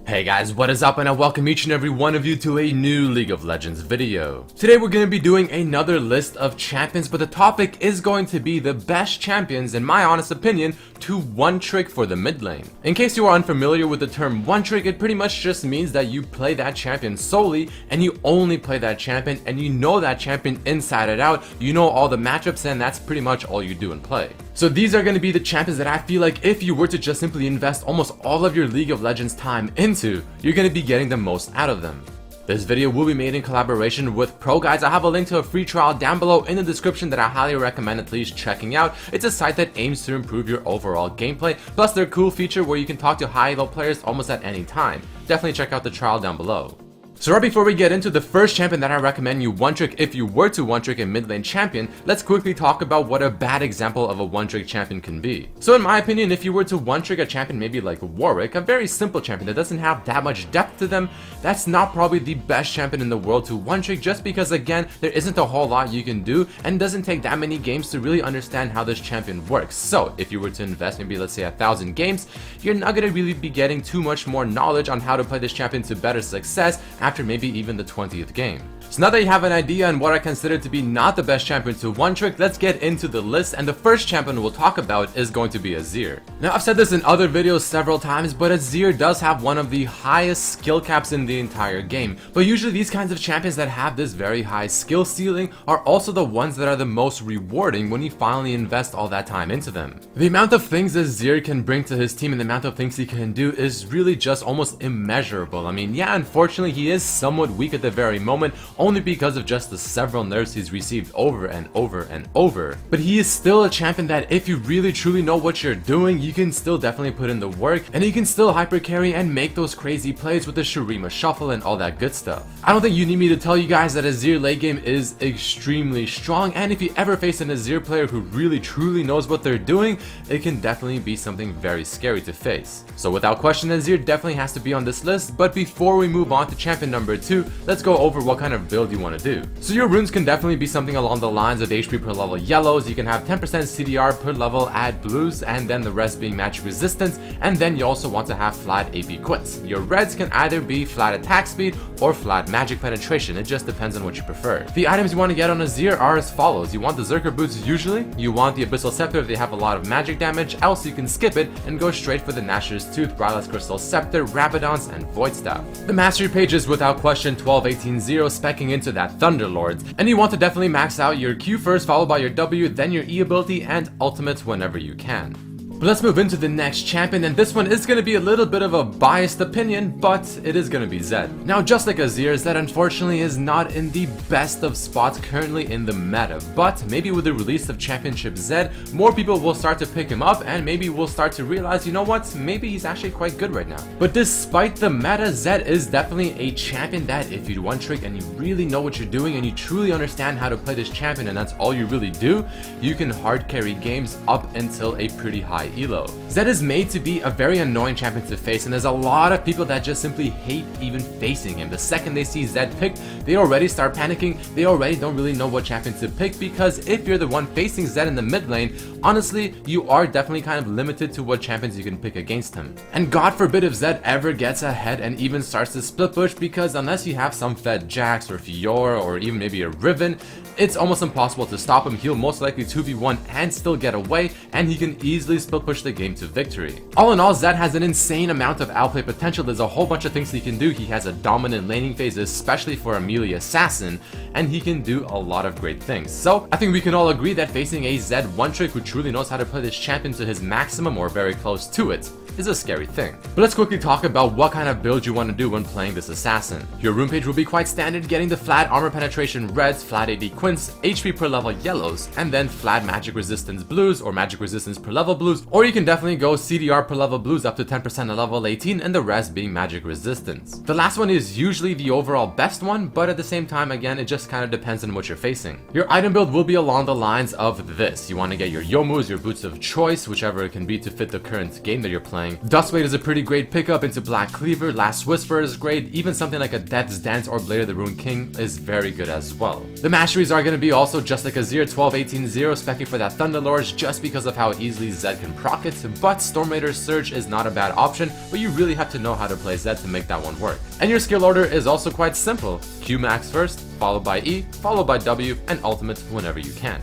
Hey guys, what is up, and I welcome each and every one of you to a new League of Legends video. Today we're going to be doing another list of champions, but the topic is going to be the best champions, in my honest opinion, to one-trick for the mid lane. In case you are unfamiliar with the term one-trick, it pretty much just means that you play that champion solely, and you only play that champion, and you know that champion inside and out, you know all the matchups, and that's pretty much all you do and play. So these are going to be the champions that I feel like if you were to just simply invest almost all of your League of Legends time into, you're going to be getting the most out of them. This video will be made in collaboration with Pro Guides. I have a link to a free trial down below in the description that I highly recommend at least checking out. It's a site that aims to improve your overall gameplay, plus their cool feature where you can talk to high-level players almost at any time. Definitely check out the trial down below. So right before we get into the first champion that I recommend you one-trick if you were to one-trick a mid-lane champion, let's quickly talk about what a bad example of a one-trick champion can be. So in my opinion, if you were to one-trick a champion maybe like Warwick, a very simple champion that doesn't have that much depth to them, that's not probably the best champion in the world to one-trick, just because again, there isn't a whole lot you can do and it doesn't take that many games to really understand how this champion works. So if you were to invest maybe let's say 1,000 games, you're not going to really be getting too much more knowledge on how to play this champion to better success after maybe even the 20th game. So now that you have an idea on what I consider to be not the best champion to one-trick, let's get into the list, and the first champion we'll talk about is going to be Azir. Now I've said this in other videos several times, but Azir does have one of the highest skill caps in the entire game, but usually these kinds of champions that have this very high skill ceiling are also the ones that are the most rewarding when you finally invest all that time into them. The amount of things Azir can bring to his team and the amount of things he can do is really just almost immeasurable. I mean, yeah, unfortunately he is somewhat weak at the very moment, only because of just the several nerfs he's received over and over and over. But he is still a champion that if you really truly know what you're doing, you can still definitely put in the work, and you can still hyper carry and make those crazy plays with the Shurima shuffle and all that good stuff. I don't think you need me to tell you guys that Azir late game is extremely strong, and if you ever face an Azir player who really truly knows what they're doing, it can definitely be something very scary to face. So without question, Azir definitely has to be on this list, but before we move on to champion number 2, let's go over what kind of build you want to do. So your runes can definitely be something along the lines of HP per level yellows. You can have 10% CDR per level at blues, and then the rest being magic resistance, and then you also want to have flat AP quits. Your reds can either be flat attack speed or flat magic penetration. It just depends on what you prefer. The items you want to get on Azir are as follows. You want the Zerker boots usually, you want the Abyssal Scepter if they have a lot of magic damage, else you can skip it and go straight for the Nashor's Tooth, Brightlights Crystal Scepter, Rabadon's, and Void Staff. The mastery page is without question 12-18-0, specking into that Thunderlords, and you want to definitely max out your Q first, followed by your W, then your E ability, and ultimate whenever you can. But let's move into the next champion, and this one is going to be a little bit of a biased opinion, but it is going to be Zed. Now just like Azir, Zed unfortunately is not in the best of spots currently in the meta, but maybe with the release of Championship Zed, more people will start to pick him up, and maybe we'll start to realize, you know what, maybe he's actually quite good right now. But despite the meta, Zed is definitely a champion that if you do one trick and you really know what you're doing and you truly understand how to play this champion and that's all you really do, you can hard carry games up until a pretty high elo. Zed is made to be a very annoying champion to face, and there's a lot of people that just simply hate even facing him. The second they see Zed picked, they already start panicking. They already don't really know what champion to pick, because if you're the one facing Zed in the mid lane, honestly, you are definitely kind of limited to what champions you can pick against him. And God forbid if Zed ever gets ahead and even starts to split push, because unless you have some fed Jax or Fiora or even maybe a Riven, it's almost impossible to stop him. He'll most likely 2v1 and still get away, and he can easily split push the game to victory. All in all, Zed has an insane amount of outplay potential. There's a whole bunch of things he can do. He has a dominant laning phase, especially for a melee assassin, and he can do a lot of great things. So I think we can all agree that facing a Zed one-trick who truly knows how to play this champion to his maximum or very close to it is a scary thing. But let's quickly talk about what kind of build you want to do when playing this assassin. Your rune page will be quite standard, getting the flat armor penetration reds, flat AD quints, HP per level yellows, and then flat magic resistance blues or magic resistance per level blues, or you can definitely go CDR per level blues up to 10% at level 18, and the rest being magic resistance. The last one is usually the overall best one, but at the same time, again, it just kind of depends on what you're facing. Your item build will be along the lines of this. You want to get your Yomus, your boots of choice, whichever it can be to fit the current game that you're playing playing. Dustblade is a pretty great pickup into Black Cleaver, Last Whisper is great, even something like a Death's Dance or Blade of the Rune King is very good as well. The masteries are going to be also just like Azir 12-18-0, specking for that Thunderlords just because of how easily Zed can proc it, but Storm Raider Surge is not a bad option, but you really have to know how to play Zed to make that one work. And your skill order is also quite simple. Q max first, followed by E, followed by W, and ultimate whenever you can.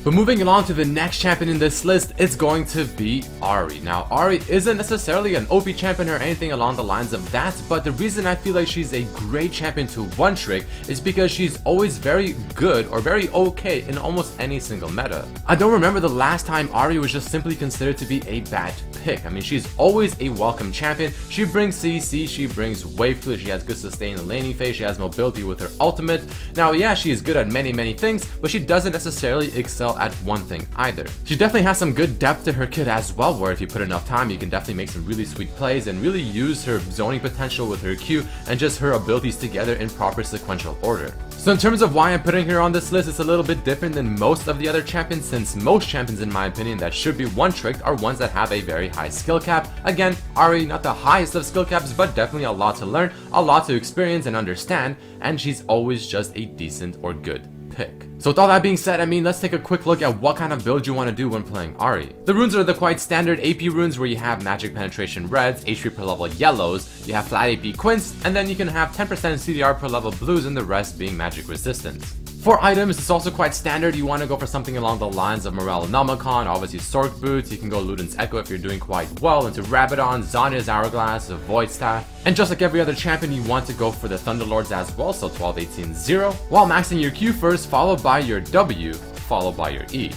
But moving along to the next champion in this list, it's going to be Ahri. Now, Ahri isn't necessarily an OP champion or anything along the lines of that, but the reason I feel like she's a great champion to one-trick is because she's always very good or very okay in almost any single meta. I don't remember the last time Ahri was just simply considered to be a bad pick. I mean, she's always a welcome champion. She brings CC, she brings wave clear, she has good sustain and laning phase, she has mobility with her ultimate. Now, yeah, she is good at many things, but she doesn't necessarily excel at one thing either. She definitely has some good depth to her kit as well, where if you put enough time, you can definitely make some really sweet plays and really use her zoning potential with her Q and just her abilities together in proper sequential order. So in terms of why I'm putting her on this list, it's a little bit different than most of the other champions, since most champions in my opinion that should be one-tricked are ones that have a very high skill cap. Again, Ahri not the highest of skill caps, but definitely a lot to learn, a lot to experience and understand, and she's always just a decent or good pick. So with all that being said, I mean, let's take a quick look at what kind of build you want to do when playing Ahri. The runes are the quite standard AP runes where you have magic penetration reds, HP per level yellows, you have flat AP quints, and then you can have 10% CDR per level blues and the rest being magic resistance. For items, it's also quite standard. You want to go for something along the lines of Morale Nomicon, obviously Sork Boots, you can go Luden's Echo if you're doing quite well, into Rabadon, Zanya's Hourglass, Void Staff, and just like every other champion, you want to go for the Thunderlords as well, so 12-18-0, while maxing your Q first, followed by your W, followed by your E.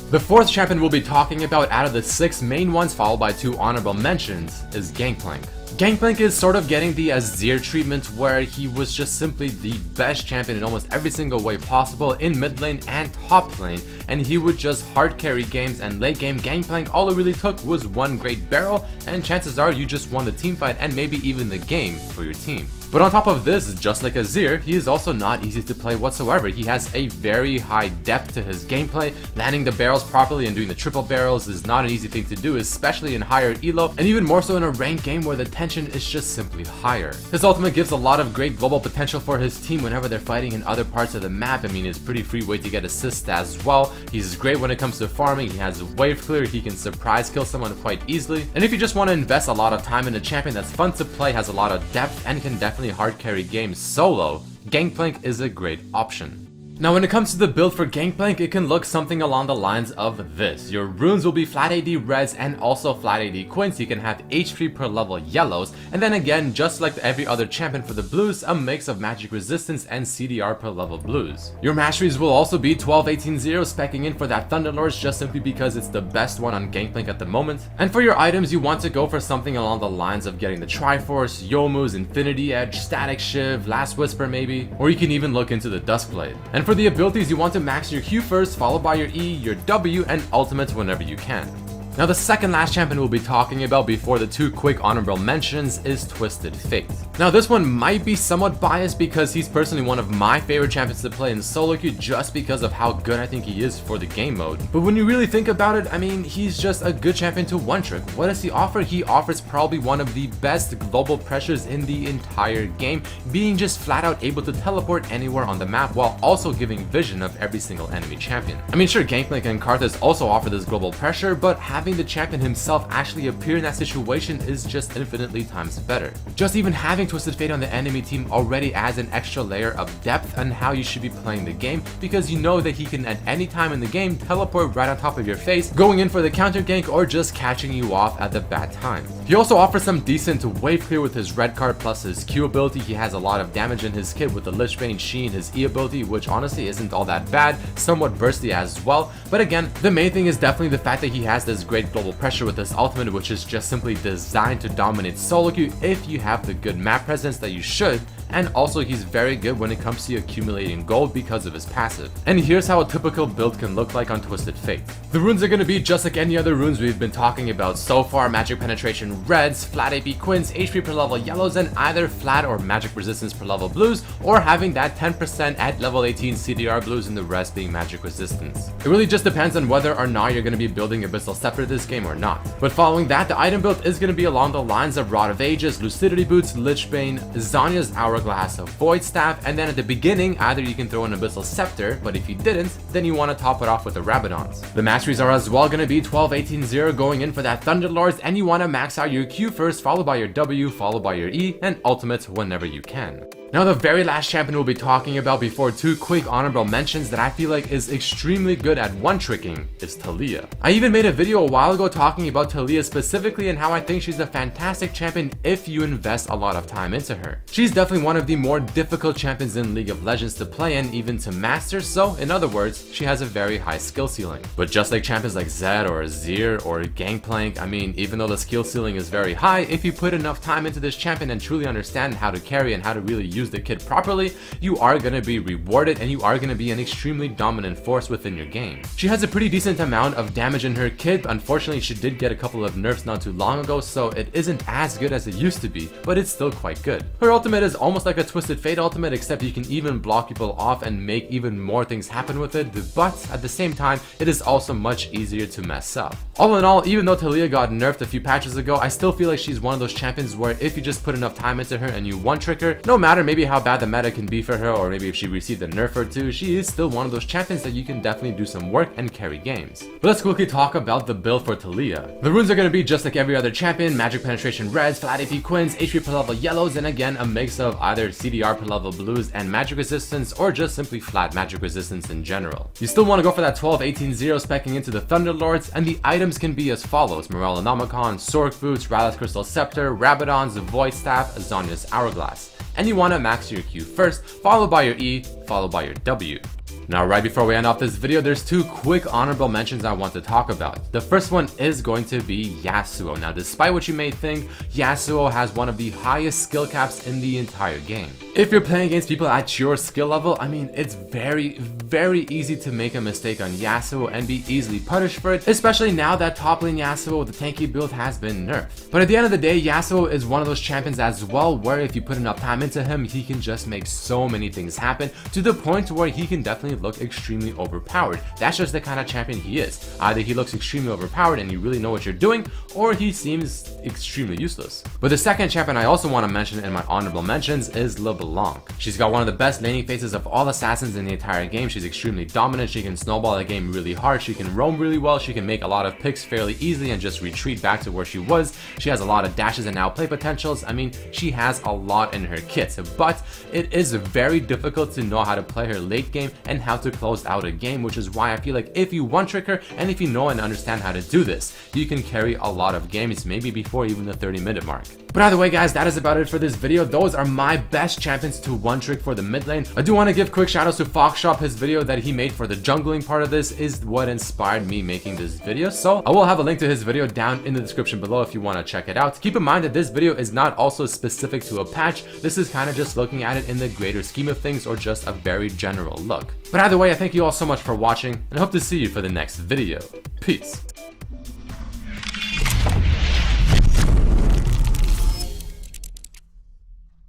The fourth champion we'll be talking about out of the 6 main ones, followed by 2 honorable mentions, is Gangplank. Gangplank is sort of getting the Azir treatment, where he was just simply the best champion in almost every single way possible in mid lane and top lane, and he would just hard carry games, and late game Gangplank, all it really took was one great barrel, and chances are you just won the team fight and maybe even the game for your team. But on top of this, just like Azir, he is also not easy to play whatsoever. He has a very high depth to his gameplay. Landing the barrels properly and doing the triple barrels is not an easy thing to do, especially in higher elo, and even more so in a ranked game where the tension is just simply higher. His ultimate gives a lot of great global potential for his team whenever they're fighting in other parts of the map. I mean, it's pretty free way to get assists as well. He's great when it comes to farming. He has wave clear, he can surprise kill someone quite easily. And if you just want to invest a lot of time in a champion that's fun to play, has a lot of depth, and can definitely hard carry games solo, Gangplank is a great option. Now when it comes to the build for Gangplank, it can look something along the lines of this. Your runes will be flat AD reds and also flat AD quints. You can have HP per level yellows, and then again, just like every other champion for the blues, a mix of magic resistance and CDR per level blues. Your masteries will also be 12-18-0, specking in for that Thunderlords just simply because it's the best one on Gangplank at the moment. And for your items, you want to go for something along the lines of getting the Triforce, Youmuu's Infinity Edge, Static Shiv, Last Whisper maybe, or you can even look into the Duskblade. And for the abilities, you want to max your Q first, followed by your E, your W, and ultimate whenever you can. Now the second last champion we'll be talking about before the 2 quick honorable mentions is Twisted Fate. Now this one might be somewhat biased because he's personally one of my favorite champions to play in solo queue just because of how good I think he is for the game mode. But when you really think about it, I mean, he's just a good champion to one-trick. What does he offer? He offers probably one of the best global pressures in the entire game, being just flat out able to teleport anywhere on the map while also giving vision of every single enemy champion. I mean, sure, Gangplank and Karthus also offer this global pressure, but having the champion himself actually appear in that situation is just infinitely times better. Just even having Twisted Fate on the enemy team already adds an extra layer of depth on how you should be playing the game, because you know that he can at any time in the game teleport right on top of your face, going in for the counter gank or just catching you off at the bad time. He also offers some decent wave clear with his red card plus his Q ability. He has a lot of damage in his kit with the Lichbane, Sheen, his E ability, which honestly isn't all that bad, somewhat bursty as well. But again, the main thing is definitely the fact that he has this great global pressure with his ultimate, which is just simply designed to dominate solo queue if you have the good map presence that you should, and also he's very good when it comes to accumulating gold because of his passive. And here's how a typical build can look like on Twisted Fate. The runes are going to be just like any other runes we've been talking about so far: magic penetration reds, flat AP quins, HP per level yellows, and either flat or magic resistance per level blues, or having that 10% at level 18 CDR blues and the rest being magic resistance. It really just depends on whether or not you're going to be building Abyssal Scepter this game or not. But following that, the item build is going to be along the lines of Rod of Ages, Lucidity Boots, Lichbane, Zanya's Hourglass, Void Staff, and then at the beginning, either you can throw an Abyssal Scepter, but if you didn't, then you want to top it off with the Rabadons. The masteries are as well going to be 12, 18, 0 going in for that Thunderlords, and you want to max out your Q first, followed by your W, followed by your E, and ultimates whenever you can. Now, the very last champion we'll be talking about before two quick honorable mentions that I feel like is extremely good at one-tricking is Taliyah. I even made a video a while ago talking about Taliyah specifically and how I think she's a fantastic champion if you invest a lot of time into her. She's definitely one of the more difficult champions in League of Legends to play and even to master, so in other words, she has a very high skill ceiling. But just like champions like Zed or Azir or Gangplank, I mean, even though the skill ceiling is very high, if you put enough time into this champion and truly understand how to carry and how to really use the kit properly, you are going to be rewarded and you are going to be an extremely dominant force within your game. She has a pretty decent amount of damage in her kit. Unfortunately, she did get a couple of nerfs not too long ago, so it isn't as good as it used to be, but it's still quite good. Her ultimate is almost like a Twisted Fate ultimate, except you can even block people off and make even more things happen with it, but at the same time, it is also much easier to mess up. All in all, even though Taliyah got nerfed a few patches ago, I still feel like she's one of those champions where if you just put enough time into her and you one-trick her, no matter maybe how bad the meta can be for her, or maybe if she received a nerf or two, she is still one of those champions that you can definitely do some work and carry games. But let's quickly talk about the build for Taliyah. The runes are going to be just like every other champion: magic penetration reds, flat AP quins, HP per level yellows, and again a mix of either CDR per level blues and magic resistance, or just simply flat magic resistance in general. You still want to go for that 12, 18, 0 specking into the Thunderlords, and the items can be as follows: Morellonomicon, Sork Boots, Rylith's Crystal Scepter, Rabadon's Void Staff, Zanya's Hourglass. And you want to max your Q first, followed by your E, followed by your W. Now, right before we end off this video, there's two quick honorable mentions I want to talk about. The first one is going to be Yasuo. Now, despite what you may think, Yasuo has one of the highest skill caps in the entire game. If you're playing against people at your skill level, I mean, it's very, very easy to make a mistake on Yasuo and be easily punished for it, especially now that top lane Yasuo with the tanky build has been nerfed. But at the end of the day, Yasuo is one of those champions as well where if you put enough time into him, he can just make so many things happen to the point where he can definitely look extremely overpowered. That's just the kind of champion he is. Either he looks extremely overpowered and you really know what you're doing, or he seems extremely useless. But the second champion I also want to mention in my honorable mentions is LeBlanc. She's got one of the best laning phases of all assassins in the entire game. She's extremely dominant. She can snowball the game really hard. She can roam really well. She can make a lot of picks fairly easily and just retreat back to where she was. She has a lot of dashes and outplay potentials. I mean, she has a lot in her kit, but it is very difficult to know how to play her late game and how to close out a game, which is why I feel like if you one-trick her and if you know and understand how to do this, you can carry a lot of games, maybe before even the 30-minute mark. But either way, guys, that is about it for this video. Those are my best champions to one-trick for the mid lane. I do want to give quick shoutouts to Foxshop. His video that he made for the jungling part of this is what inspired me making this video, so I will have a link to his video down in the description below if you want to check it out. Keep in mind that this video is not also specific to a patch. This is kind of just looking at it in the greater scheme of things, or just a very general look. But either way, I thank you all so much for watching, and I hope to see you for the next video. Peace.